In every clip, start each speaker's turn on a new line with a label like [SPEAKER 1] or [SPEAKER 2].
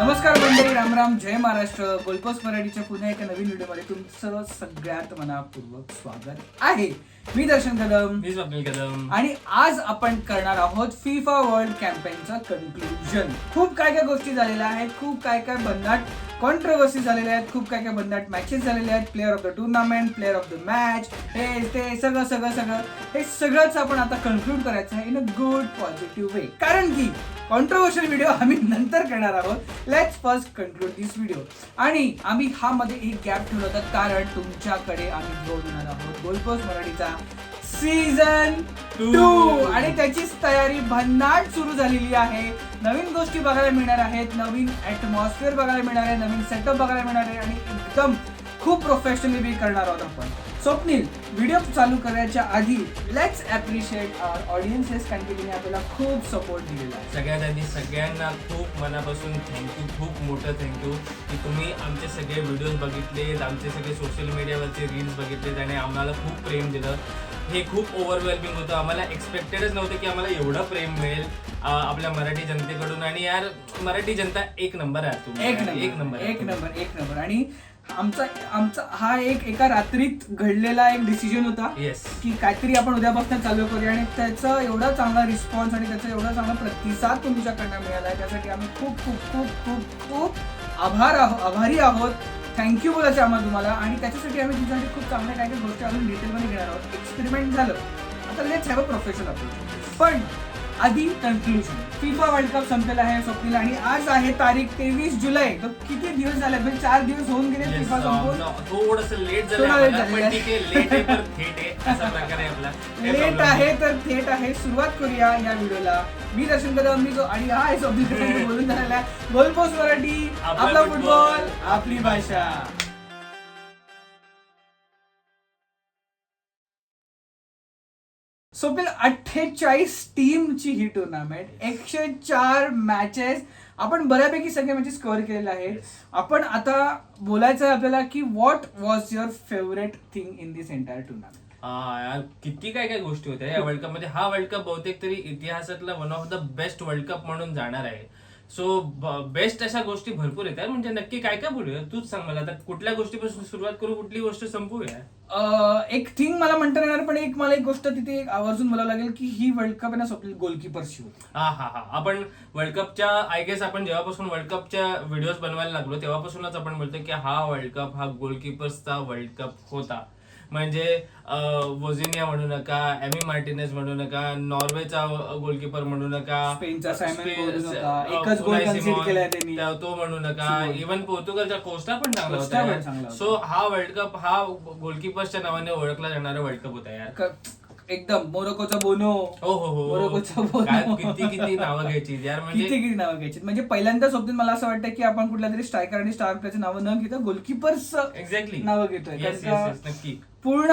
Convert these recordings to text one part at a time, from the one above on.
[SPEAKER 1] नमस्कार मंडळी, रामराम, जय महाराष्ट्र. गोलपोस्ट मराठीच्या पुन्हा एका नवीन व्हिडिओमध्ये तुमचं सगळ्यात मनापूर्वक स्वागत आहे. मी दर्शन कदम,
[SPEAKER 2] मी स्वप्नील कदम.
[SPEAKER 1] आणि आज आपण करणार आहोत फिफा वर्ल्ड कॅम्पेनचं कन्क्लुजन. खूप काय काय गोष्टी झालेल्या आहेत, खूप काय काय भन्नाट कॉन्ट्रोवर्सी झालेल्या आहेत, खूप काय काय भन्नाट मॅचेस झालेल्या आहेत. Player of the tournament, player of the match, हे ते सगळं हे सगळंच आपण आता कन्क्लूड करायचं आहे in a good positive way. कारण की कॉन्ट्रोवर्शियल व्हिडिओ आम्ही नंतर करणार आहोत. Let's first conclude this video. आणि आम्ही हा मध्ये एक गॅप ठेवला होता कारण तुमच्याकडे आम्ही घेऊन येणार आहोत गोलपोस्ट मराठीचा सीझन 2 आणि त्याचीच तयारी भन्नाट सुरू झालेली आहे. नवीन गोष्टी बघायला मिळणार आहेत, नवीन ॲटमॉस्फिअर बघायला मिळणार आहे, नवीन सेटअप बघायला मिळणार आहे आणि एकदम खूप प्रोफेशनली बी करणार आहोत आपण. स्वप्नील, व्हिडिओ चालू करायच्या आधी लेट्स ॲप्रिशिएट आवर ऑडियन्सेस, कारण की त्यांनी आपल्याला खूप सपोर्ट दिलेला आहे.
[SPEAKER 2] सगळ्यात आधी सगळ्यांना खूप मनापासून थँक्यू, खूप मोठं थँक्यू की तुम्ही आमचे सगळे व्हिडिओज बघितलेत, आमचे सगळे सोशल मीडियावरचे रील्स बघितलेत आणि आम्हाला खूप प्रेम दिलं. हे खूप ओव्हरवेल्मिंग होतं. आम्हाला एक्सपेक्टेडच नव्हतं की आम्हाला एवढं प्रेम मिळेल आपल्या मराठी जनतेकडून. आणि यार, मराठी जनता एक नंबर आहे. तुम्ही एक नंबर. आणि आमचा हा एका रात्रीत घडलेला एक डिसिजन होता. येस,
[SPEAKER 1] की काहीतरी आपण उद्यापासून चालू करूया आणि त्याचा एवढा चांगला रिस्पॉन्स आणि त्याचा एवढा चांगला प्रतिसाद तुमच्याकडनं मिळाला आहे, त्यासाठी आम्ही खूप खूप खूप खूप खूप आभारी आहोत. थँक्यू बोलायचं आम्हाला तुम्हाला. आणि त्याच्यासाठी आम्ही तुमच्यासाठी खूप चांगल्या काही गोष्टी अजून डिटेलमध्ये घेणार आहोत. एक्सपेरिमेंट झालं, आता let's have a professional approach. पण आधी कन्क्लुजन. फिफा वर्ल्ड कप संपलेला आहे स्वप्नील, आणि आज आहे तारीख 23 जुलै. तर किती दिवस झाले? म्हणजे 4 दिवस होऊन गेले फिफा संपून.
[SPEAKER 2] थोडंसं लेट झालं, पण ठीक आहे. लेट आहे तर थेट आहे, असा प्रकार आहे आपला.
[SPEAKER 1] लेट आहे तर थेट आहे. सुरुवात करूया या व्हिडिओला. मी दर्शन कदम, आणि हा आहे स्वप्नील बोलून झालेला आहे गोलपोस्ट मराठी, आपला फुटबॉल आपली भाषा. स्वप्नील, 48 टीमची ही टुर्नामेंट, 104 मॅचेस, आपण बऱ्यापैकी सगळे मॅचेस कव्हर केलेले आहेत. आपण आता बोलायचं आहे आपल्याला की what was your favourite thing in this entire tournament.
[SPEAKER 2] यार, किती काय काय गोष्टी होत्या या वर्ल्ड कप मध्ये. हा वर्ल्ड कप बहुतेक तरी इतिहासातला one of the best world cup म्हणून जाणार आहे. सो बेस्ट अशा गोष्टी भरपूर येतात. म्हणजे नक्की काय काय बोलूया, तूच सांग मला. आता कुठल्या गोष्टीपासून सुरुवात करू, कुठली गोष्ट संपवूया?
[SPEAKER 1] एक थिंग मला म्हणता येणार, पण मला एक गोष्ट तिथे आवर्जून बोलावं लागेल की ही वर्ल्ड कप आहे ना स्वप्नील, गोलकीपरची होती.
[SPEAKER 2] हा, आपण वर्ल्ड कपच्या आय गेस आपण जेव्हापासून वर्ल्ड कपच्या व्हिडिओज बनवायला लागलो तेव्हापासूनच आपण बोलतो की हा वर्ल्ड कप हा गोलकीपर्सचा वर्ल्ड कप होता. म्हणजे वोझिनिया म्हणू नका, एमी मार्टिनेज म्हणू नका, नॉर्वेचा गोलकीपर म्हणू नका,
[SPEAKER 1] स्पेनचा सायमन म्हणू नका, एकच गोल कन्सीड केलाय त्यांनी,
[SPEAKER 2] तो म्हणू नका, इव्हन पोर्तुगलचा कोस्टा पण चांगला होता. सो हा वर्ल्ड कप हा गोलकीपर्सच्या नावाने ओळखला जाणारा वर्ल्ड कप होता यार.
[SPEAKER 1] एकदम. मोरोकोचा बोनो, मोरोकोचा बोनो,
[SPEAKER 2] किती नावं घ्यायची यार. म्हणजे
[SPEAKER 1] किती नावं घ्यायची. म्हणजे पहिल्यांदा स्वप्नील मला असं वाटतं की आपण कुठल्या तरी स्ट्रायकर आणि स्टार प्लेयरची नावं न घेता गोलकीपर्स
[SPEAKER 2] एक्झॅक्टली
[SPEAKER 1] नावं घेतोय.
[SPEAKER 2] नक्की
[SPEAKER 1] पूर्ण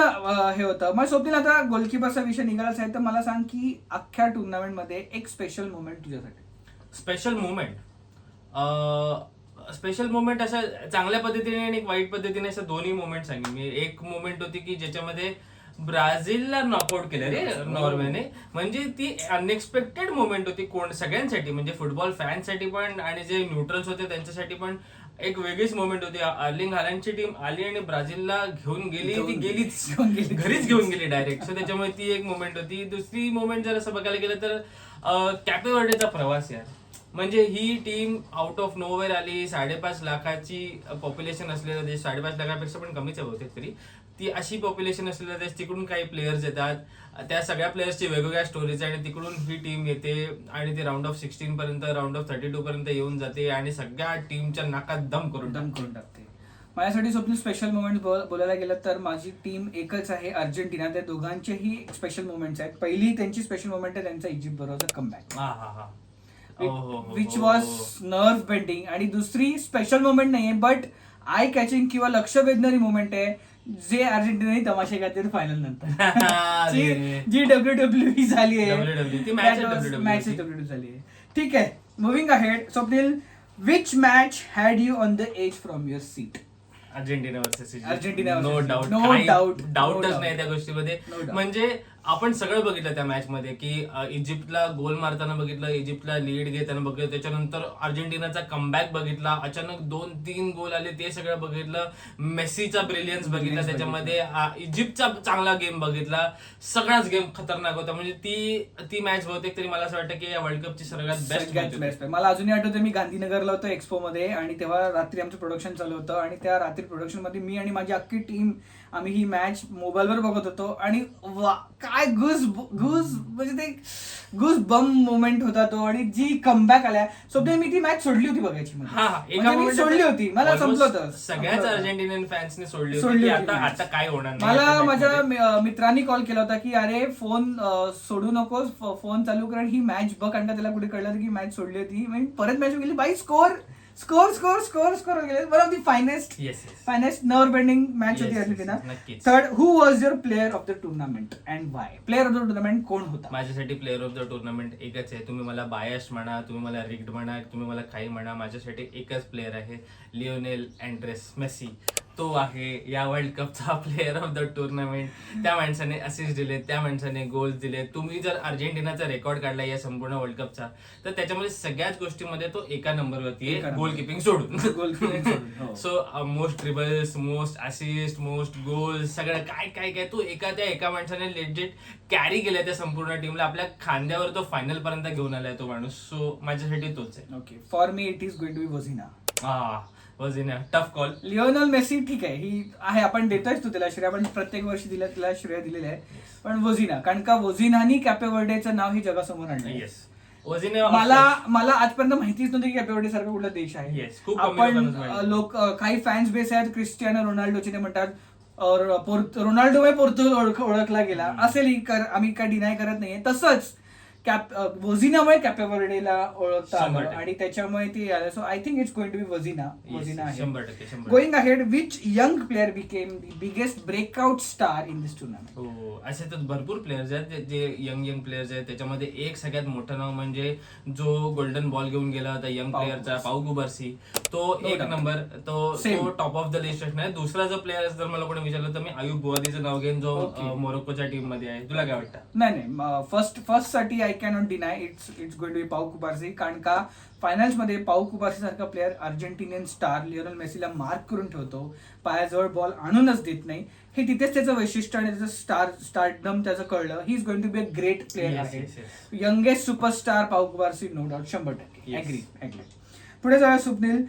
[SPEAKER 1] हे होतं. मग स्वप्नील, आता गोलकीपरचा विषय निघालाच आहे, तर मला सांग की अख्ख्या टुर्नामेंट मध्ये एक स्पेशल मोमेंट तुझ्यासाठी.
[SPEAKER 2] स्पेशल मोमेंट अशा चांगल्या पद्धतीने आणि एक वाईट पद्धतीने अशा दोन्ही मोमेंट सांगेन मी. एक मोमेंट होती की ज्याच्यामध्ये ब्राझीलला नॉकआउट केलं रे नॉर्वेने. म्हणजे ती अनएक्सपेक्टेड मोमेंट होती सगळ्यांसाठी, म्हणजे फुटबॉल फॅन्ससाठी पण आणि जे न्यूट्रल्स होते त्यांच्यासाठी पण एक वेगळीच मोमेंट होती. अर्लिंग हालंडची टीम आली आणि ब्राझीलला घेऊन गेली, ती गेलीच, घरीच घेऊन गेली डायरेक्ट. सो त्याच्यामुळे ती एक मोमेंट होती. दुसरी मोमेंट जर असं बघायला गेलं तर कॅपे वर्डेचा प्रवास यार. म्हणजे ही टीम आउट ऑफ नोवेअर आली. 5.5 लाखाची पॉप्युलेशन असलेला देश, 5.5 लाखापेक्षा पण कमीच आहे बहुतेक तरी. ती अशी पॉप्युलेशन असलेला देश, तिकडून काही प्लेयर्स येतात, त्या सगळ्या प्लेयर्सची वेगवेगळ्या स्टोरीज आहे आणि तिकडून ही टीम येते आणि ती राऊंड ऑफ 16 पर्यंत, राऊंड ऑफ 32 पर्यंत येऊन जाते आणि सगळ्या टीमच्या नाकात दम करून
[SPEAKER 1] टाकते. माझ्यासाठी स्वप्नील स्पेशल मोमेंट बोलायला गेलं तर माझी टीम एकच आहे, अर्जेंटिना. त्या दोघांचेही स्पेशल मोमेंट्स आहेत. पहिली त्यांची स्पेशल मोमेंट आहे त्यांचा इजिप्त बरोबरचा comeback, which was nerve bending. आणि दुसरी स्पेशल मोमेंट नाहीये बट आय कॅचिंग किंवा लक्ष वेधणारी मोमेंट आहे, जे अर्जेंटिनाने तमाशे घातले फायनल नंतर जी WWE झाली आहे, मॅच WWE झाली आहे. ठीक आहे, moving ahead. Swapnil, which match had you on the edge from your seat?
[SPEAKER 2] Argentina versus
[SPEAKER 1] Argentina,
[SPEAKER 2] no doubt, डाऊटच नाही त्या गोष्टीमध्ये. म्हणजे आपण सगळं बघितलं त्या मॅच मध्ये की इजिप्तला गोल मारताना बघितलं, इजिप्तला लीड घेताना बघितलं, त्याच्यानंतर अर्जेंटिनाचा कमबॅक बघितला, अचानक 2-3 गोल आले ते सगळं बघितलं, मेस्सीचा ब्रिलियन्स बघितला, त्याच्यामध्ये इजिप्तचा चांगला गेम बघितला, सगळाच गेम खतरनाक होता. म्हणजे ती मॅच बहुतेक तरी मला असं वाटतं की या वर्ल्ड कपची सगळ्यात बेस्ट.
[SPEAKER 1] मला अजूनही आठवतं, मी गांधीनगरला होतो एक्सपो मध्ये आणि तेव्हा रात्री आमचं प्रोडक्शन चालू होतं आणि त्या रात्री प्रोडक्शन मध्ये मी आणि माझी अख्खी टीम आम्ही ही मॅच मोबाईलवर बघत होतो आणि काय म्हणजे ते गुज बम मोमेंट होता तो. आणि जी कमबॅक आल्या स्वप्न, मी ती मॅच सोडली होती बघायची, मी सोडली होती, मला संपलं होतं.
[SPEAKER 2] सगळ्याच अर्जेंटिनियन फॅन्सने सोडली होती. आता काय होणार.
[SPEAKER 1] मला माझ्या मित्रांनी कॉल केला होता की अरे फोन सोडू नकोस, फोन चालू कर, ही मॅच बघ. कारण का त्याला कुठे कळलं की मॅच सोडली होती. मी परत मॅच गेली, बाई स्कोर गेले. One of the finest nerve bending match होती Argentina. Third, who was your player of the tournament and why? Player of the tournament कोण होता?
[SPEAKER 2] माझ्यासाठी प्लेअर ऑफ द टुर्नामेंट एकच आहे. तुम्ही मला बायस म्हणा, तुम्ही मला रिग्ड म्हणा, तुम्ही मला काही म्हणा, माझ्यासाठी एकच प्लेअर आहे, लिओनेल अँड्रेस मेसी. तो आहे या वर्ल्ड कपचा प्लेअर ऑफ द टुर्नामेंट. त्या माणसाने असिस्ट दिले, त्या माणसाने गोल्स दिले. तुम्ही जर अर्जेंटिनाचा रेकॉर्ड काढला या संपूर्ण वर्ल्ड कपचा, तर त्याच्यामध्ये सगळ्याच गोष्टीमध्ये तो एका नंबरवरती आहे, गोल किपिंग सोडून. So most dribbles, most assist, most goals, सगळं काय काय काय तो एका माणसाने लेजिट कॅरी केलं त्या संपूर्ण टीमला. आपल्या खांद्यावर तो फायनल पर्यंत घेऊन आलाय तो माणूस. सो माझ्यासाठी तोच आहे.
[SPEAKER 1] Okay, for me it is going to be वझिना.
[SPEAKER 2] वझिना टफ कॉल.
[SPEAKER 1] लिओनेल मेसी ठीक आहे, ही आहे, आपण देतोयच तू त्याला श्रेय, आपण प्रत्येक वर्षी तिला श्रेय दिलेलं आहे. पण वझिना, कारण का वझिनानी कॅपे वर्डेचं नाव हे जगासमोर आणलं. मला आजपर्यंत माहितीच नव्हतं की कॅपे वर्डे सारखा कुठला देश आहे. आपण लोक काही फॅन्स बेस आहेत क्रिस्टियानो रोनाल्डोचे, ते म्हणतात रोनाल्डो पोर्तुगल ओळखला गेला असेल, आम्ही काय डिनाय करत नाहीये. तसंच वझिनामुळे कॅपे वर्डेला ओळखता आलं आणि त्याच्यामुळे ती आलं. So I think it's going to be वझिना. आहे.
[SPEAKER 2] 100%.
[SPEAKER 1] Going ahead, which young player became the biggest breakout star in this tournament?
[SPEAKER 2] हो, असे तर भरपूर प्लेयर्स आहेत जे यंग प्लेयर्स आहेत. त्याच्यामध्ये एक सगळ्यात मोठं नाव म्हणजे जो गोल्डन बॉल घेऊन गेला होता यंग प्लेअरचा, पाऊ कुबार्सी. तो एक नंबर, तो टॉप ऑफ द लिस्ट असणार. दुसरा जो प्लेअर जर मला कोणी विचारलं तर मी आयुब बुआदीचं नाव घेईन, जो मोरोक्कोच्या टीम मध्ये आहे. तुला काय वाटतं?
[SPEAKER 1] नाही, फर्स्ट साठी I cannot deny it's going to be Pau Cubarsi. कारण का फायनल्स मध्ये पाऊ कुबार्सी सारखा प्लेअर अर्जेंटिनियन स्टार लिओनेल मेसीला मार्क करून ठेवतो, पायाजवळ बॉल आणूनच देत नाही. हे तिथेच त्याचं वैशिष्ट्य आणि त्याचं स्टारडम त्याचं कळलं. He is going to be a great player आहे. Youngest superstar Pau Cubarsi, no doubt, 100%. Agree. पुढे जाऊया Swapnil,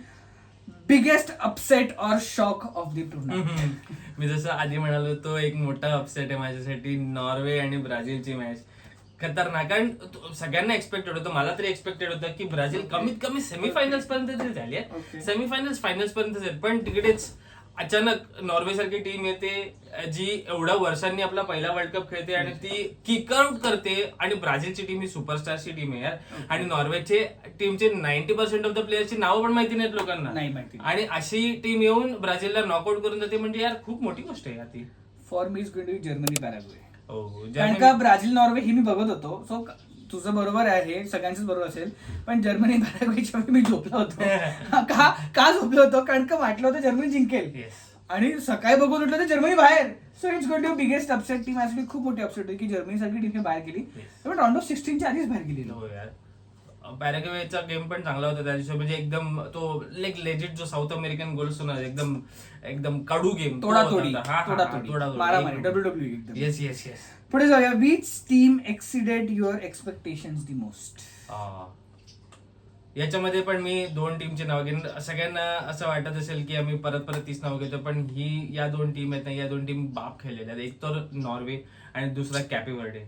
[SPEAKER 1] biggest upset or shock of the tournament?
[SPEAKER 2] मी जसं आधी म्हणालो, तो एक मोठा अपसेट आहे माझ्यासाठी, नॉर्वे आणि ब्राझीलची मॅच. खतरनाक, कारण सगळ्यांना एक्सपेक्टेड होतं, मला तरी एक्सपेक्टेड होतं की ब्राझील कमीत कमी सेमीफायनल्स पर्यंत तरी झाली आहे, फायनल्स पर्यंत जाईल. पण तिकडेच अचानक नॉर्वे सारखी टीम येते जी एवढ्या वर्षांनी आपला पहिला वर्ल्ड कप खेळते आणि ती किक आउट करते. आणि ब्राझीलची टीम ही सुपरस्टारची टीम आहे यार. आणि नॉर्वेचे टीमचे 90% ऑफ द प्लेयर्सची नावं पण माहिती नाहीत लोकांना, आणि अशी टीम येऊन ब्राझीलला नॉकआउट करून जाते म्हणजे यार खूप मोठी गोष्ट आहे ती.
[SPEAKER 1] For me is going to be Germany, Paraguay. कारण का ब्राझील नॉर्वे ही मी बघत होतो. सो तुझं बरोबर आहे, सगळ्यांचंच बरोबर असेल, पण जर्मनी पॅराग्वेच्या मी झोपलो होतो. का झोपलो होतो? कारण का वाटलं होतं जर्मनी जिंकेल आणि सकाळी बघून उठलं तर जर्मनी बाहेर. So it's going to biggest upset. Team actually खूप मोठी अपसेट होती की जर्मनी सारखी टीम बाहेर गेली, पण राऊंड ऑफ 16च्या आधीच बाहेर गेली.
[SPEAKER 2] पॅराग्वेचा गेम पण चांगला होता त्या दिवशी. म्हणजे एकदम तो लेजिट जो साऊथ अमेरिकन गोल्स होणार, एकदम कडू गेम,
[SPEAKER 1] तोडातोडी, WWE.
[SPEAKER 2] येस.
[SPEAKER 1] पुढे जाऊया, which team exceeded your expectations the most?
[SPEAKER 2] याच्यामध्ये पण मी 2 टीमची नाव घेईन. सगळ्यांना असं वाटत असेल की आम्ही परत तीच नाव घेतो, पण या 2 टीम आहेत ना, या 2 टीम बाप खेळलेल्या आहेत. एक तर नॉर्वे आणि दुसरा कॅपे वर्डे.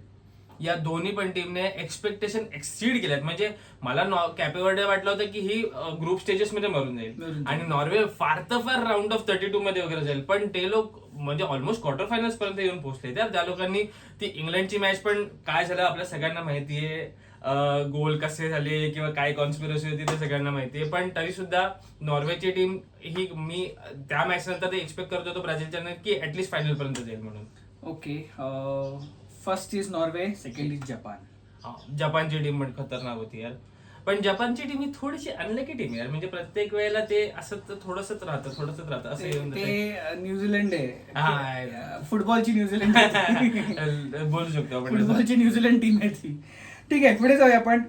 [SPEAKER 2] या दोन्ही पण टीमने एक्सपेक्टेशन एक्सीड केल्यात. म्हणजे मला कॅपे वर्डे वाटलं होतं की ही ग्रुप स्टेजेस मध्ये मरून जाईल आणि नॉर्वे फार तर फार राऊंड ऑफ 32 मध्ये वगैरे जाईल, पण ते लोक म्हणजे ऑलमोस्ट क्वार्टर फायनल्स पर्यंत येऊन पोहोचले. त्या लोकांनी ती इंग्लंडची मॅच पण काय झालं आपल्या सगळ्यांना माहितीये, गोल कसे झाले किंवा काय कॉन्स्पिरसी होती ते सगळ्यांना माहितीये. पण तरी सुद्धा नॉर्वेची टीम ही मी त्या मॅच नंतर एक्सपेक्ट करत होतो ब्राझीलच्या की ऍटलीस्ट फायनल पर्यंत जाईल म्हणून.
[SPEAKER 1] Okay, first is Norway, second is Japan.
[SPEAKER 2] जपानची टीम पण खतरनाक होती यार. पण जपानची टीम ही थोडीशी अनलकी टीम आहे, म्हणजे प्रत्येक वेळेला ते असं थोडंसंच राहतं असं येऊन जातं.
[SPEAKER 1] ते न्यूझीलंड
[SPEAKER 2] हा.
[SPEAKER 1] आहे, फुटबॉलची न्यूझीलंड
[SPEAKER 2] बोलू शकतो आपण.
[SPEAKER 1] फुटबॉलची न्यूझीलंड टीम आहे ती. ठीक आहे, पुढे जाऊया आपण.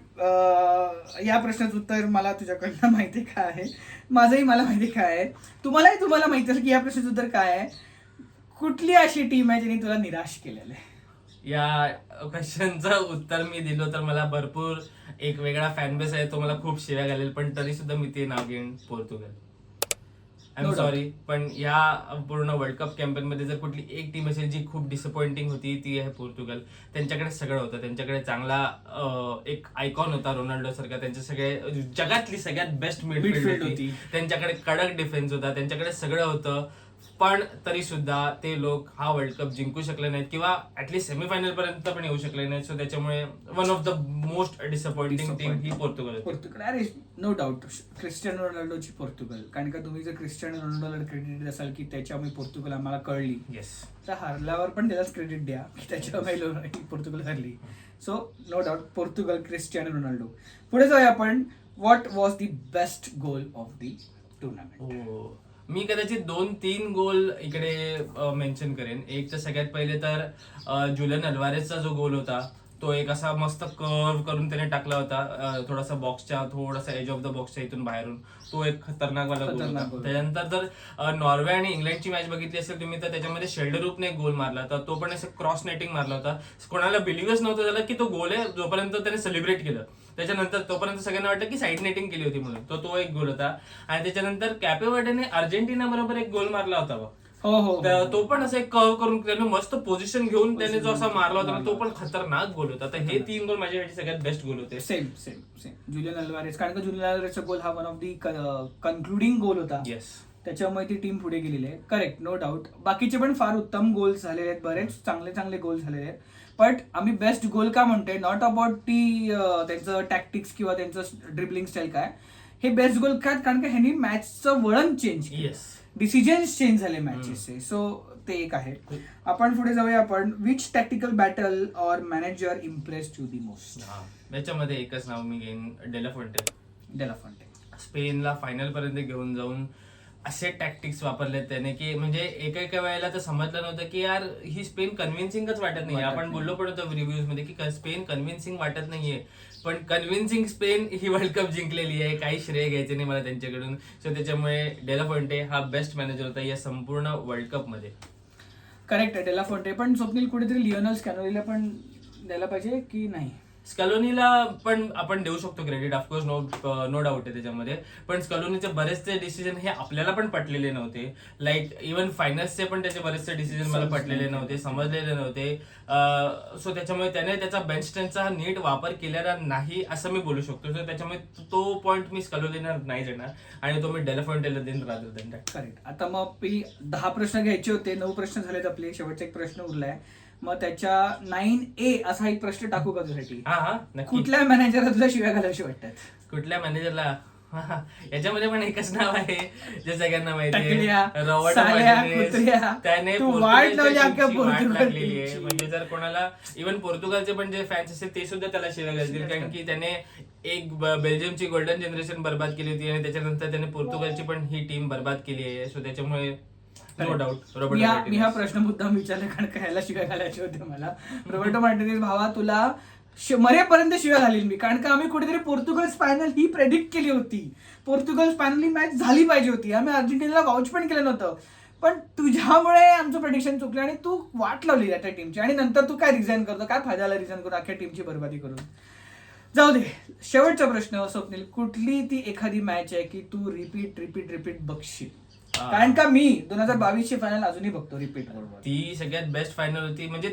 [SPEAKER 1] या प्रश्नाचं उत्तर मला तुझ्याकडनं माहिती काय आहे, माझंही मला माहिती काय आहे, तुम्हाला माहिती असेल की या प्रश्नाचं उत्तर काय आहे. कुठली अशी टीम आहे जिने तुला निराश केलेलं आहे?
[SPEAKER 2] या क्वेश्चनचं उत्तर मी दिलो तर मला भरपूर एक वेगळा फॅन बेस आहे, तो मला खूप शिव्या घालेल, पण तरी सुद्धा मी ते नाव घेईन, Portugal. I am
[SPEAKER 1] No doubt.
[SPEAKER 2] Sorry, पण या पूर्ण वर्ल्ड कप कॅम्पेन मध्ये जर कुठली एक टीम असेल जी खूप डिसअपॉइंटिंग होती ती आहे पोर्तुगल. त्यांच्याकडे सगळं होतं, त्यांच्याकडे चांगला एक आयकॉन होता रोनाल्डो सारखा, त्यांच्या सगळे जगातली सगळ्यात बेस्ट मिडफील्ड होती, त्यांच्याकडे कडक डिफेन्स होता, त्यांच्याकडे सगळं होतं, पण तरी सुद्धा ते लोक हा वर्ल्ड कप जिंकू शकले नाहीत किंवा ऍटलीस्ट सेमीफायनल पर्यंत पण येऊ शकले नाहीत. सो त्याच्यामुळे one of the most disappointing team ही पोर्तुगल होती.
[SPEAKER 1] पोर्तुगल, अरे नो डाऊट क्रिस्टियानो रोनाल्डोची पोर्तुगल. कारण का तुम्ही जर क्रिस्टियानो रोनाल्डोला क्रेडिट देत असाल की त्याच्यामुळे पोर्तुगल आम्हाला कळली,
[SPEAKER 2] येस,
[SPEAKER 1] तर हरल्यावर पण त्यालाच क्रेडिट द्या की त्याच्यामुळे पोर्तुगल हरली. So no doubt Portugal, Cristiano Ronaldo. पुढे जाऊया आपण. What was the best goal of the tournament?
[SPEAKER 2] मी कदाचित 2-3 गोल इकडे मेन्शन करेन. एक तर सगळ्यात पहिले तर जुलियन अल्वारेसचा जो गोल होता तो एक असा मस्त कर्व करून त्याने टाकला होता, थोडासा बॉक्सच्या थोडासा एज ऑफ द बॉक्सच्या इथून बाहेरून. तो एक खतरनाक वाला गोल होता. त्यानंतर जर नॉर्वे आणि इंग्लंडची मॅच बघितली असेल तुम्ही तर त्याच्यामध्ये शेल्डरूपने एक गोल मारला होता, तो पण असं क्रॉस नेटिंग मारला होता. कोणाला बिलिव्हच नव्हतं झालं की तो गोल आहे, जोपर्यंत त्याने सेलिब्रेट केलं. त्याच्यानंतर तोपर्यंत सगळ्यांना वाटतं की साईड नेटिंग केली होती म्हणून, तो एक गोल होता. आणि त्याच्यानंतर कॅपे वर्डेने अर्जेंटिना बरोबर एक गोल मारला होता बघ. तो पण असं एक कर्व करून त्याने मस्त पोझिशन घेऊन त्याने जो असा मारला होता तो पण खतरनाक गोल होता. तर हे 3 गोल माझ्यासाठी सगळ्यात बेस्ट गोल होते.
[SPEAKER 1] सेम जुलियन अल्वारेस, कारण का जुलियन अल्वारेसचा गोल हा one of the concluding goal होता.
[SPEAKER 2] येस,
[SPEAKER 1] त्याच्यामुळे ती टीम पुढे गेलेली आहे. Correct, no doubt. बाकीचे पण फार उत्तम गोल्स झालेले आहेत, बरेच चांगले गोल झालेले आहेत. बट आम्ही बेस्ट गोल का म्हणतोय, नॉट अबाउट ती त्यांचं टॅक्टिक्स किंवा त्यांचं ड्रिबलिंग स्टाईल काय, हे बेस्ट गोल काय, कारण का ह्यांनी मॅचचं वळण चेंज केलं, डिसिजन्स चेंज झाले मॅचेसचे. सो ते एक आहे. आपण पुढे जाऊया आपण. Which tactical battle or manager impressed you the most?
[SPEAKER 2] याच्यामध्ये एकच नाव मी घेईन, डेला फॉन्टे. स्पेनला फायनल पर्यंत घेऊन जाऊन असे टॅक्टिक्स वापरले त्याने की म्हणजे एका वेळेला तर समजलं नव्हतं की यार ही स्पेन कन्व्हिन्सिंगच वाटत नाही. आपण बोललो पण होतो रिव्ह्यूज मध्ये की स्पेन कन्व्हिन्सिंग वाटत नाहीये, पण कन्व्हिन्सिंग स्पेन ही वर्ल्ड कप जिंकलेली आहे. काही श्रेय घ्यायचे नाही मला त्यांच्याकडून. सो त्याच्यामुळे डेला फॉन्टे हा बेस्ट मॅनेजर होता या संपूर्ण वर्ल्ड कप मध्ये.
[SPEAKER 1] करेक्ट आहे, डेला फॉन्टे. पण स्वप्नील कुठेतरी लिओनेल स्कॅलोनीला पण द्यायला पाहिजे की नाही?
[SPEAKER 2] स्कॅलोनीला पण आपण देऊ शकतो क्रेडिट, ऑफकोर्स, नो डाऊट आहे त्याच्यामध्ये. पण स्कॅलोनीचे बरेचसे डिसिजन हे आपल्याला पण पटलेले नव्हते. लाईक इव्हन फायनल्सचे पण त्याचे बरेचसे डिसिजन मला पटलेले नव्हते, समजलेले नव्हते. सो त्याच्यामुळे त्याने त्याचा बेंच स्ट्रेंथचा नीट वापर केलेला नाही असं मी बोलू शकतो. तर त्याच्यामुळे तो पॉईंट मी स्कॅलोनीला नाही देणार आणि तो मी डेला फॉन्टेला देईन रादर दॅन दॅट.
[SPEAKER 1] करेक्ट. आता मग 10 प्रश्न घ्यायचे होते, 9 प्रश्न झालेत आपले, शेवटचा एक प्रश्न उरलाय. मग त्याच्या 9A असा एक प्रश्न टाकू का तुझ्यासाठी?
[SPEAKER 2] हा,
[SPEAKER 1] कुठल्या मॅनेजरला तुला शिव्या घालायची वाटतात?
[SPEAKER 2] कुठल्या मॅनेजरला? याच्यामध्ये पण एकच नाव आहे जे सगळ्यांना माहिती
[SPEAKER 1] टकल्या,
[SPEAKER 2] आहे, रॉबर्टो
[SPEAKER 1] साल्या,
[SPEAKER 2] मार्टिनेज.
[SPEAKER 1] कुत्र्या.
[SPEAKER 2] त्याने
[SPEAKER 1] तू वाट लावली अख्ख्या
[SPEAKER 2] पोर्तुगालची वाट
[SPEAKER 1] पोर्तुगाल
[SPEAKER 2] लागलेली आहे.
[SPEAKER 1] टीमची.
[SPEAKER 2] म्हणजे जर कोणाला इव्हन पोर्तुगालचे पण जे फॅन्स असतील ते सुद्धा त्याला शिव्या घालतील, कारण की त्याने एक बेल्जियमची गोल्डन जनरेशन बर्बाद केली होती आणि त्याच्यानंतर त्याने पोर्तुगालची पण ही टीम बर्बाद केली आहे. सो त्याच्यामुळे नो डाऊट रॉबर्टो
[SPEAKER 1] मी हा प्रश्न मुद्दाम विचारला कारण का ह्याला शिव्या घालायचे होते मला. रॉबर्टो मार्टिनेज भावा, तुला मरेपर्यंत शिव्या घालील मी, कारण का आम्ही कुठेतरी पोर्तुगल फायनल ही प्रेडिक्ट केली होती. पोर्तुगल फायनल ही मॅच झाली पाहिजे होती. आम्ही अर्जेंटिनाला वाउच पण केलं नव्हतं, पण तुझ्यामुळे आमचं प्रेडिक्शन चुकलं आणि तू वाट लावली त्या टीमची. आणि नंतर तू काय रिझाईन करतो, काय फायद्याला रिझाईन करून अख्ख्या टीमची बर्बादी करून. जाऊ दे. शेवटचा प्रश्न स्वप्नील, कुठली ती एखादी मॅच आहे की तू रिपीट बघशील? कारण का मी 2022 फायनल अजूनही बघतो रिपीट बरोबर.
[SPEAKER 2] ती सगळ्यात बेस्ट फायनल होती. म्हणजे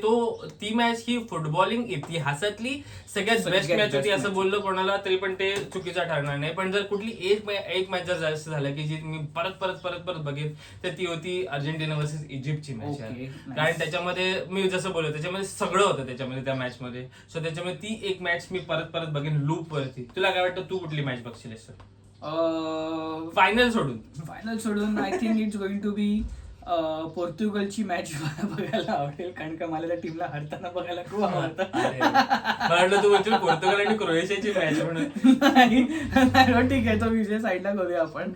[SPEAKER 2] ती मॅच ही फुटबॉलिंग इतिहासातली सगळ्यात बेस्ट मॅच होती असं बोललो कोणाला तरी पण ते चुकीचं ठरणार नाही. पण जर कुठली एक मॅच जर जास्त झालं की जी मी परत बघेन तर ती होती अर्जेंटिना वर्सेस इजिप्तची मॅच. कारण त्याच्यामध्ये मी जसं बोललो त्याच्यामध्ये सगळं होतं त्याच्यामध्ये त्या मॅच मध्ये. सो त्याच्यामुळे ती एक मॅच मी परत बघेन लूप वरती. तुला काय वाटतं, तू कुठली मॅच बघशील? फायनल सोडून
[SPEAKER 1] I think it's going to be पोर्तुगलची मॅच मला बघायला आवडेल, कारण का मला त्या टीमला हरताना बघायला खूप आवडतं.
[SPEAKER 2] मला वाटलं तू म्हणजे पोर्तुगाल आणि क्रोएशियाची मॅच म्हणून.
[SPEAKER 1] नाही, ठीक आहे, तो विषय साईडला करूया आपण.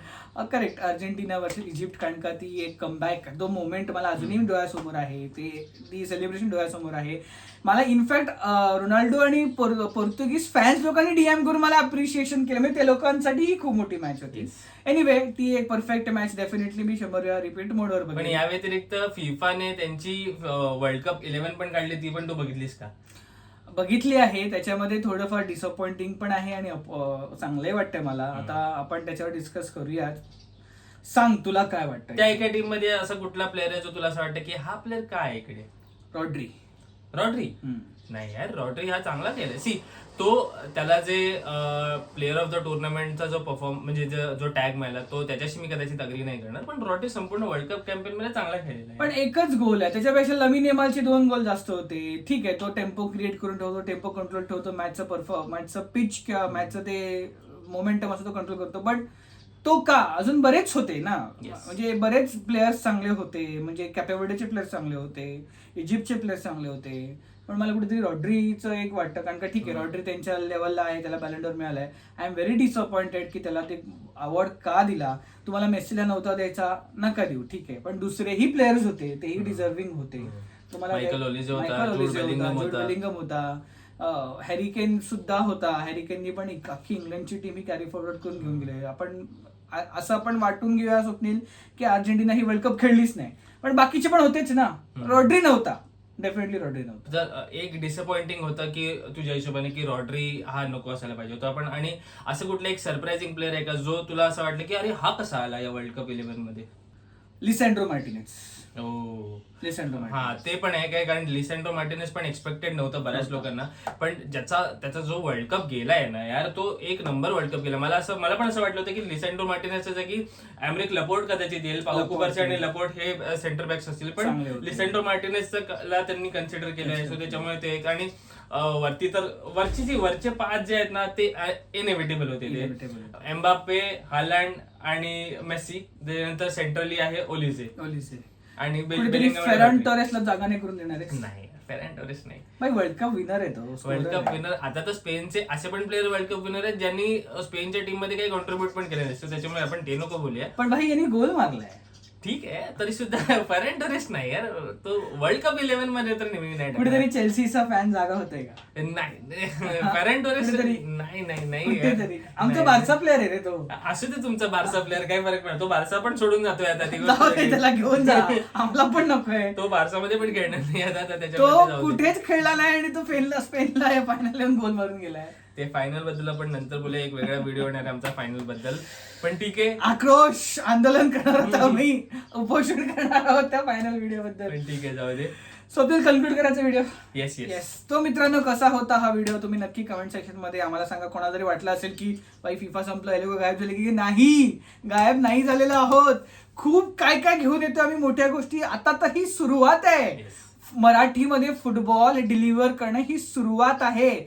[SPEAKER 1] करेक्ट, अर्जेंटिना वर्सेस इजिप्त, कारण का ती एक कमबॅक, तो मोमेंट मला अजूनही डोळ्यासमोर आहे, ती सेलिब्रेशन डोळ्यासमोर आहे. मला इनफॅक्ट रोनाल्डो आणि पोर्तुगीज फॅन्स लोकांनी डीएम करून मला अप्रिशिएशन केलं, म्हणजे त्या लोकांसाठी ही खूप मोठी मॅच होती. एनिवे, ती एक परफेक्ट मॅच, डेफिनेटली मी 100 वेळा रिपीट मोडवर
[SPEAKER 2] पण
[SPEAKER 1] बघेन.
[SPEAKER 2] या व्यतिरिक्त फिफाने त्यांची वर्ल्ड कप 11 पण काढली, ती पण तू बघितलीस का?
[SPEAKER 1] बघितली आहे, त्याच्यामध्ये थोडंफार डिसअपॉइंटिंग पण आहे आणि चांगलंही वाटतंय मला. आता आपण त्याच्यावर डिस्कस करूया. सांग, तुला काय वाटतं?
[SPEAKER 2] त्या एका टीम मध्ये असा कुठला प्लेअर आहे जो तुला असं वाटतं की हा प्लेअर काय आहे इकडे?
[SPEAKER 1] रॉड्री.
[SPEAKER 2] नाही यार, रॉड्री हा चांगला केलाय. सी, तो त्याला जे प्लेअर ऑफ द टुर्नामेंटचा जो परफॉर्म म्हणजे जो टॅग मिळाला, तो त्याच्याशी मी कदाचित अग्री नाही करणार, पण रॉड्री संपूर्ण वर्ल्ड कप कॅम्पेन मध्ये चांगला खेळलेला आहे.
[SPEAKER 1] पण एकच गोल आहे, त्याच्यापेक्षा लमीन यमालचे 2 गोल जास्त होते. ठीक आहे, तो टेम्पो क्रिएट करून ठेवतो, टेम्पो कंट्रोल ठेवतो, मॅचचं पिच किंवा मॅचचं ते मोमेंटम असं तो कंट्रोल करतो. बट तो का अजून बरेच होते ना, म्हणजे बरेच प्लेयर्स चांगले होते, म्हणजे कॅपेबिलिटीचे प्लेयर्स चांगले होते, इजिप्तचे प्लेयर्स चांगले होते. पण मला कुठेतरी रॉड्रीचं एक वाटतं, कारण का ठीक आहे, रॉड्री त्यांच्या लेवलला आहे, त्याला बॅलंड डॉर मिळालाय. आय एम व्हेरी डिसअपॉइंटेड की त्याला ते अवॉर्ड का दिला. तुम्हाला मेस्सीला नव्हता द्यायचा, नका देऊ, ठीक आहे, पण दुसरेही प्लेयर्स होते, तेही डिझर्विंग होते. तुम्हाला
[SPEAKER 2] मायकल ओलिजे होता, जूड
[SPEAKER 1] बेलिंगम होता, हॅरी केन सुद्धा होता. हॅरी केननी पण अख्खी इंग्लंडची टीम ही कॅरी फॉरवर्ड करून घेऊन गेले. आपण असं आपण वाटून घेऊया स्वप्नील की अर्जेंटिना ही वर्ल्ड कप खेळलीच नाही, पण बाकीचे पण होतेच ना. रॉड्री नव्हता, डेफिनेटली रॉड्री नव्हता.
[SPEAKER 2] जर एक डिसअपॉइंटिंग होतं की तुझ्या हिशोबाने की रॉड्री हा नको असायला पाहिजे होता, पण आणि असं कुठलं एक सरप्राइझिंग प्लेअर आहे का जो तुला असं वाटलं की अरे हा कसा आला या वर्ल्ड कप 11 मध्ये?
[SPEAKER 1] लिसँड्रो मार्टिनेज.
[SPEAKER 2] लिसँड्रो, हा ते पण आहे काय, कारण लिसँड्रो मार्टिनेज पण एक्सपेक्टेड नव्हतं बऱ्याच लोकांना, पण त्याचा जो वर्ल्ड कप गेलाय ना यार, तो एक नंबर वर्ल्ड कप गेला. मला पण असं वाटलं होतं की लिसँड्रो मार्टिनेजच्या जागी एमरिक लपोर्ट कदाचित येईल, पाउ कुबार्सी आणि लपोर्ट हे सेंटर बॅक्स असतील, पण लिसँड्रो मार्टिनेजला त्यांनी कन्सिडर केलंय, सो त्याच्यामुळे ते एक. आणि वरचे 5 जे आहेत ना ते इनएव्हिटेबल होते, ते एम्बाप्पे, हालंड आणि मेस्सी. त्यानंतर सेंट्रली आहे ओलिसे आणि
[SPEAKER 1] फेरन टोरेसला जागा नाही करून देणार आहे.
[SPEAKER 2] नाही, फेरन टोरेस नाही.
[SPEAKER 1] वर्ल्ड कप विनर आहे तो,
[SPEAKER 2] वर्ल्ड कप विनर. आता तर स्पेनचे असे पण प्लेअर वर्ल्ड कप विनर आहेत ज्यांनी स्पेनच्या टीम मध्ये काही कॉन्ट्रीब्यूट पण केले नसतं, त्याच्यामुळे आपण ते नको बोलूया.
[SPEAKER 1] पण भाई यांनी गोल मारलाय,
[SPEAKER 2] ठीक आहे, तरी सुद्धा फेरन टोरेस नाही यार, तो वर्ल्ड कप 11 मध्ये तर नेहमी नाही.
[SPEAKER 1] कुठेतरी चेल्सीचा फॅन जागा होतोय का?
[SPEAKER 2] नाही, फेरन टोरेस नाही.
[SPEAKER 1] आमचा बारसा प्लेअर आहे रे तो.
[SPEAKER 2] असू दे तुमचा बारसा प्लेअर, काही फरक पडतो, तो बारसा पण सोडून जातोय आता.
[SPEAKER 1] त्याला घेऊन जा, आम्हाला पण नकोय.
[SPEAKER 2] तो बारसा मध्ये पण खेळणार नाही आता,
[SPEAKER 1] तो कुठेच खेळला नाही आणि तो स्पेनला फायनल येऊन गोल मारून गेलाय.
[SPEAKER 2] ते फायनल बद्दल आपण नंतर बोलूया, एक वेगळा व्हिडिओ होणार आहे आमचा फायनल बद्दल. पण ठीक आहे,
[SPEAKER 1] आक्रोश आंदोलन करणार होता आम्ही, उपोषण करणार आहोत त्या फायनल व्हिडिओ बद्दल.
[SPEAKER 2] पण ठीक आहे, जाऊ दे.
[SPEAKER 1] स्वप्नील, कन्क्लूड करायचा व्हिडिओ.
[SPEAKER 2] येस.
[SPEAKER 1] तो मित्रांनो कसा होता हा व्हिडिओ तुम्ही नक्की कमेंट सेक्शन मध्ये आम्हाला सांगा. कोणाला जरी वाटलं असेल की बाई फिफा संपलं, हे लोक गायब झाले, की नाही, गायब नाही झालेलो आहोत. खूप काय काय घेऊन येतो आम्ही, मोठ्या गोष्टी. आता तर ही सुरुवात आहे. मराठीमध्ये फुटबॉल डिलिव्हर करणं ही सुरुवात आहे.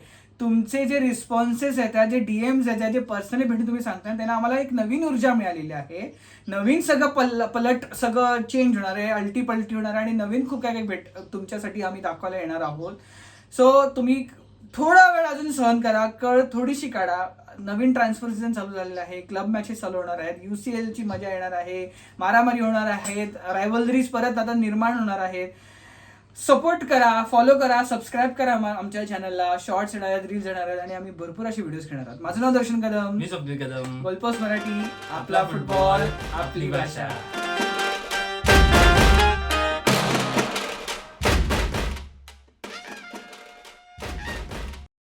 [SPEAKER 1] तुमचे जे रिस्पॉन्सेस आहेत, जे डीएम्स आहेत, जे पर्सनली भेटून तुम्ही सांगताय, त्यांना आम्हाला एक नवीन ऊर्जा मिळालेली आहे. नवीन सगळं पलट सगळं चेंज होणार आहे, अल्टी पलटी होणार आहे, आणि नवीन खूप काय काय तुमच्यासाठी आम्ही दाखवायला येणार आहोत. सो तुम्ही थोडा वेळ अजून सहन करा, कळ थोडीशी काढा. नवीन ट्रान्सफर सीझन चालू झालेला आहे, क्लब मॅचेस चालू होणार आहेत, UCL ची मजा येणार आहे, मारामारी होणार आहेत, रायव्हलरीज परत आता निर्माण होणार आहेत. सपोर्ट करा, फॉलो करा, सबस्क्राईब करा आमच्या चॅनलला. शॉर्ट्स येणार आहेत, रील्स येणार आहेत, आणि आम्ही भरपूर असे व्हिडिओज घेणार आहोत. माझं नाव दर्शन कदम,
[SPEAKER 2] मी स्वप्नील कदम.
[SPEAKER 1] गोलपोस्ट मराठी, आपला फुटबॉल, आपली भाषा.